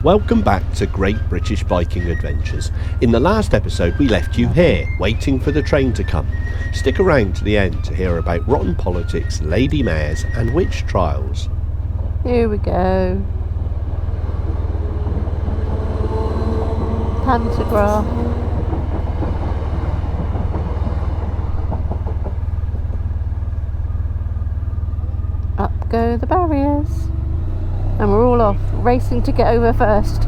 Welcome back to Great British Viking Adventures. In the last episode we left you here, waiting for the train to come. Stick around to the end to hear about rotten politics, lady mares and witch trials. Here we go. Pantograph. Up go the barriers. And we're all off, racing to get over first.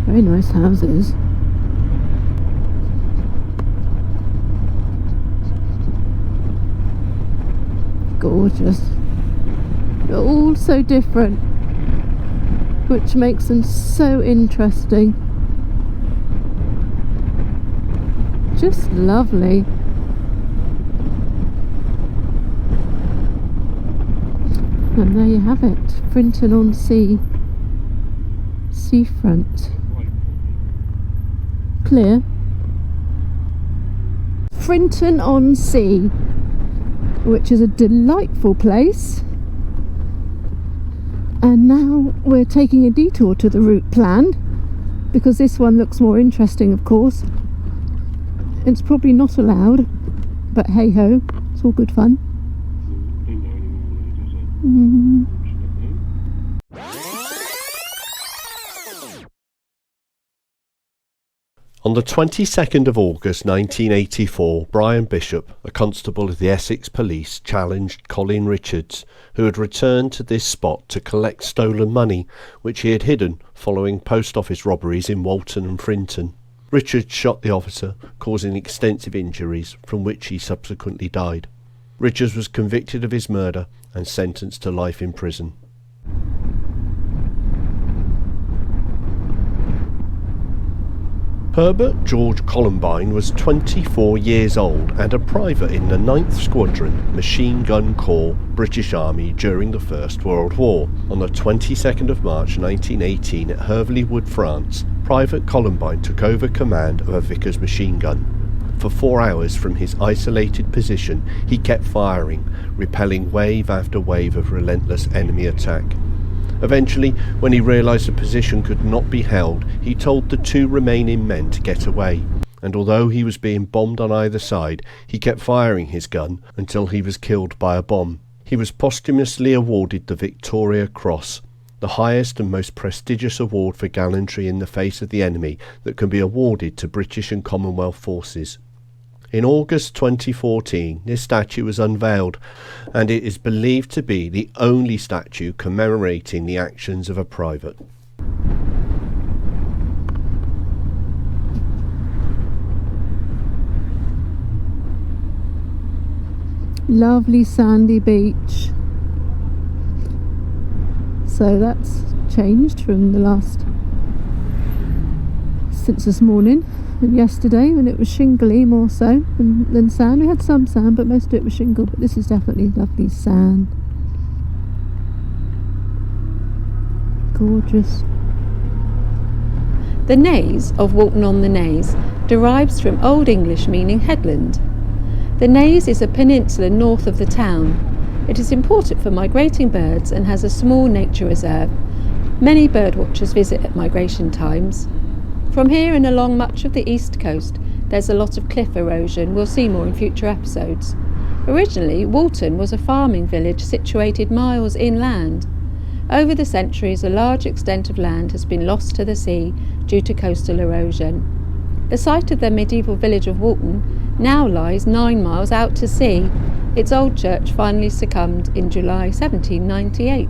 Very nice houses. Gorgeous. They're all so different, which makes them so interesting. Just lovely. And there you have it, Frinton-on-Sea, seafront. Clear. Frinton-on-Sea, which is a delightful place. And now we're taking a detour to the route planned, because this one looks more interesting, of course. It's probably not allowed, but hey ho, it's all good fun. On the 22nd of August 1984, Brian Bishop, a constable of the Essex Police, challenged Colin Richards, who had returned to this spot to collect stolen money which he had hidden following post office robberies in Walton and Frinton. Richards shot the officer, causing extensive injuries from which he subsequently died. Richards was convicted of his murder and sentenced to life in prison. Herbert George Columbine was 24 years old and a private in the 9th Squadron Machine Gun Corps British Army during the First World War. On the 22nd of March 1918 at Hervey Wood, France, Private Columbine took over command of a Vickers machine gun. For 4 hours from his isolated position, he kept firing, repelling wave after wave of relentless enemy attack. Eventually, when he realised the position could not be held, he told the 2 remaining men to get away, and although he was being bombed on either side, he kept firing his gun until he was killed by a bomb. He was posthumously awarded the Victoria Cross, the highest and most prestigious award for gallantry in the face of the enemy that can be awarded to British and Commonwealth forces. In August 2014, this statue was unveiled, and it is believed to be the only statue commemorating the actions of a private. Lovely sandy beach. So that's changed from the last, since this morning. And yesterday when it was shingly more so than sand. We had some sand, but most of it was shingle, but this is definitely lovely sand. Gorgeous. The Naze of Walton on the Naze derives from Old English meaning headland. The Naze is a peninsula north of the town. It is important for migrating birds and has a small nature reserve. Many birdwatchers visit at migration times. From here and along much of the east coast, there's a lot of cliff erosion. We'll see more in future episodes. Originally, Walton was a farming village situated miles inland. Over the centuries, a large extent of land has been lost to the sea due to coastal erosion. The site of the medieval village of Walton now lies 9 miles out to sea. Its old church finally succumbed in July 1798.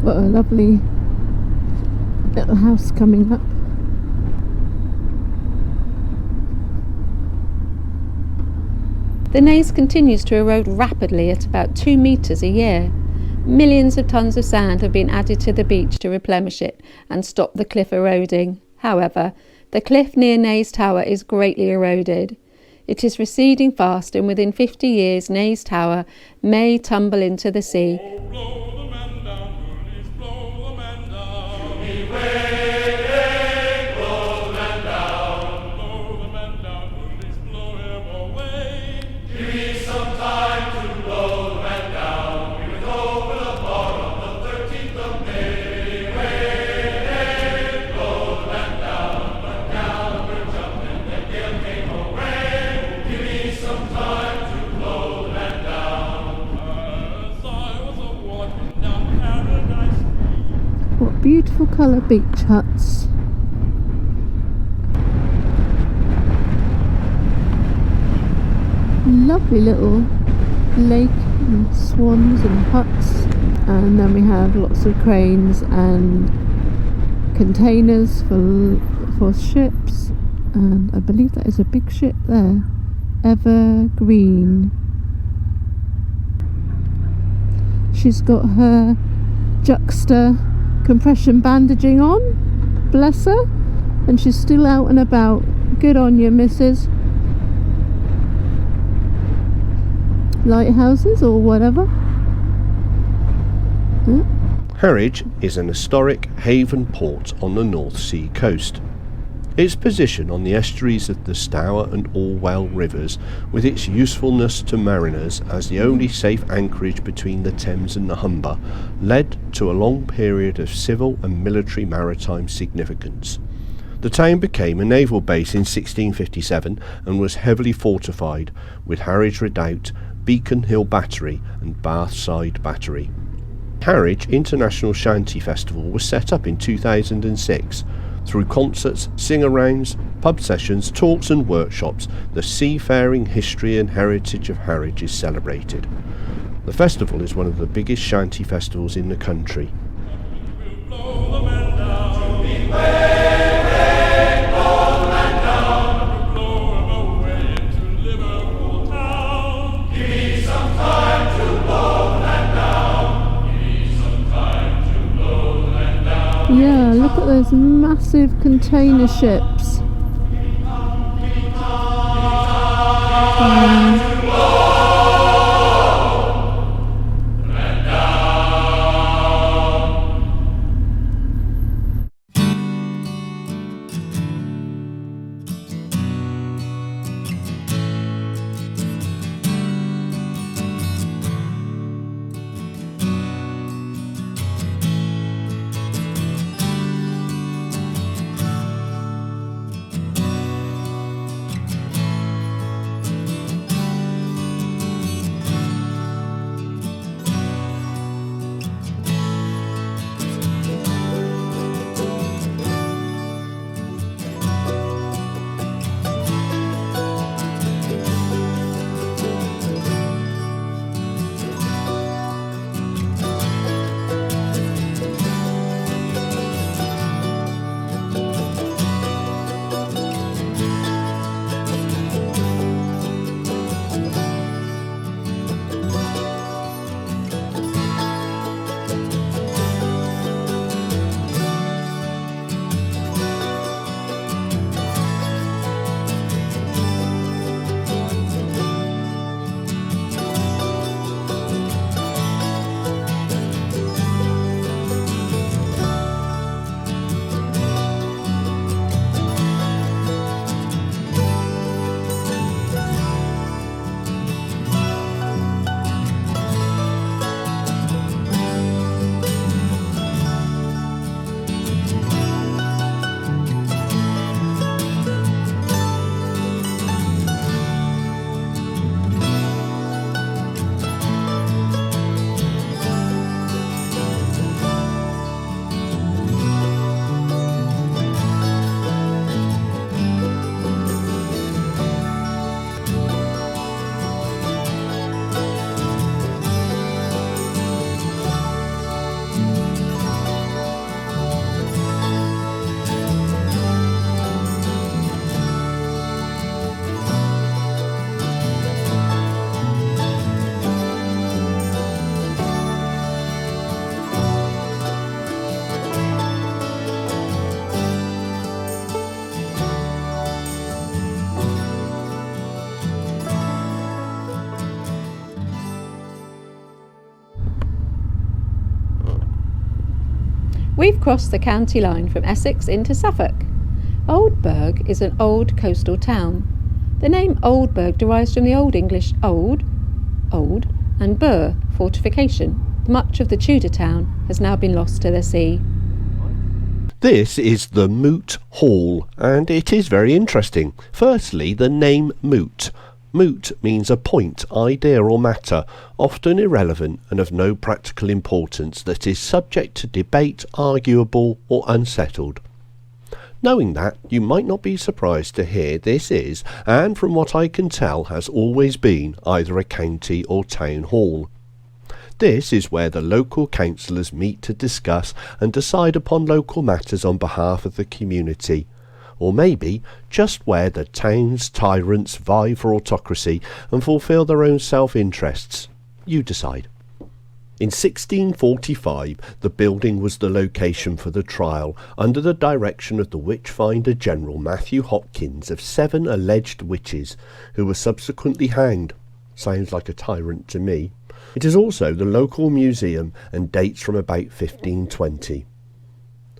Got a lovely little house coming up. The Naze continues to erode rapidly at about 2 metres a year. Millions of tonnes of sand have been added to the beach to replenish it and stop the cliff eroding. However, the cliff near Naze Tower is greatly eroded. It is receding fast, and within 50 years Naze Tower may tumble into the sea. Give me some time to colour beach huts. Lovely little lake and swans and huts, and then we have lots of cranes and containers for ships, and I believe that is a big ship there, Evergreen. She's got her juxta compression bandaging on, bless her, and she's still out and about. Good on you, missus. Lighthouses or whatever. Harwich is an historic haven port on the North Sea coast. Its position on the estuaries of the Stour and Orwell rivers, with its usefulness to mariners as the only safe anchorage between the Thames and the Humber, led to a long period of civil and military maritime significance. The town became a naval base in 1657 and was heavily fortified, with Harwich Redoubt, Beacon Hill Battery and Bathside Battery. Harwich International Shanty Festival was set up in 2006. Through concerts, sing-arounds, pub sessions, talks and workshops, the seafaring history and heritage of Harwich is celebrated. The festival is one of the biggest shanty festivals in the country. Yeah, look at those massive container ships. We've crossed the county line from Essex into Suffolk. Oldburg is an old coastal town. The name Oldburg derives from the Old English old, and burh, fortification. Much of the Tudor town has now been lost to the sea. This is the Moot Hall, and it is very interesting. Firstly, the name Moot. Moot means a point, idea or matter, often irrelevant and of no practical importance, that is subject to debate, arguable or unsettled. Knowing that, you might not be surprised to hear this is, and from what I can tell has always been, either a county or town hall. This is where the local councillors meet to discuss and decide upon local matters on behalf of the community. Or maybe just where the town's tyrants vie for autocracy and fulfil their own self-interests. You decide. In 1645, the building was the location for the trial, under the direction of the Witchfinder General Matthew Hopkins, of 7 alleged witches, who were subsequently hanged. Sounds like a tyrant to me. It is also the local museum and dates from about 1520.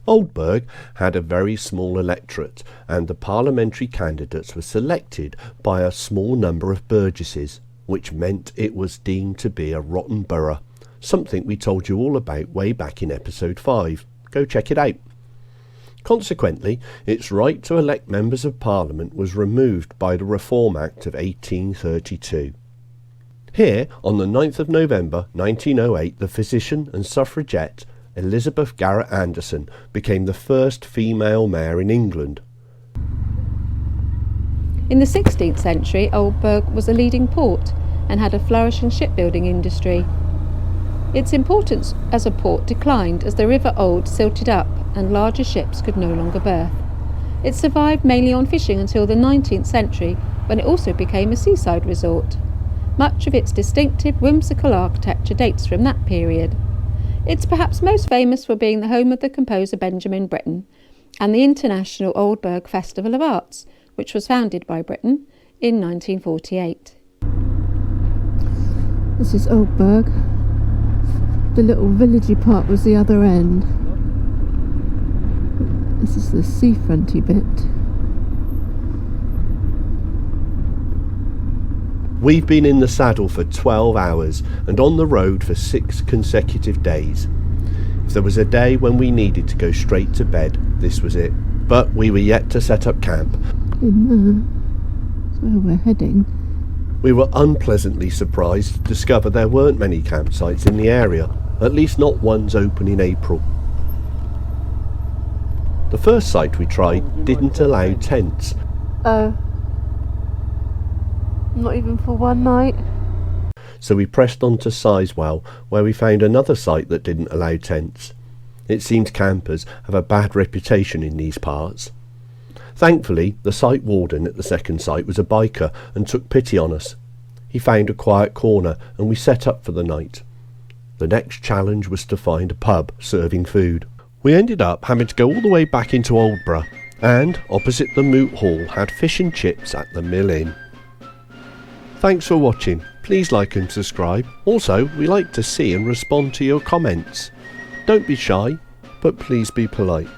Oldburg had a very small electorate, and the parliamentary candidates were selected by a small number of burgesses, which meant it was deemed to be a rotten borough, something we told you all about way back in episode 5. Go check it out. Consequently, its right to elect members of Parliament was removed by the Reform Act of 1832. Here, on the 9th of November 1908, the physician and suffragette Elizabeth Garrett Anderson became the first female mayor in England. In the 16th century, Oldburg was a leading port and had a flourishing shipbuilding industry. Its importance as a port declined as the River Old silted up and larger ships could no longer berth. It survived mainly on fishing until the 19th century, when it also became a seaside resort. Much of its distinctive, whimsical architecture dates from that period. It's perhaps most famous for being the home of the composer Benjamin Britten and the International Oldburg Festival of Arts, which was founded by Britten in 1948. This is Oldburg. The little villagey part was the other end. This is the seafronty bit. We've been in the saddle for 12 hours and on the road for 6 consecutive days. If there was a day when we needed to go straight to bed, this was it. But we were yet to set up camp. In there. That's where we're heading. We were unpleasantly surprised to discover there weren't many campsites in the area, at least not ones open in April. The first site we tried didn't allow tents. Oh. Not even for one night. So we pressed on to Sizewell, where we found another site that didn't allow tents. It seems campers have a bad reputation in these parts. Thankfully, the site warden at the second site was a biker and took pity on us. He found a quiet corner and we set up for the night. The next challenge was to find a pub serving food. We ended up having to go all the way back into Oldborough, and opposite the Moot Hall had fish and chips at the Mill Inn. Thanks for watching. Please like and subscribe. Also, we like to see and respond to your comments. Don't be shy, but please be polite.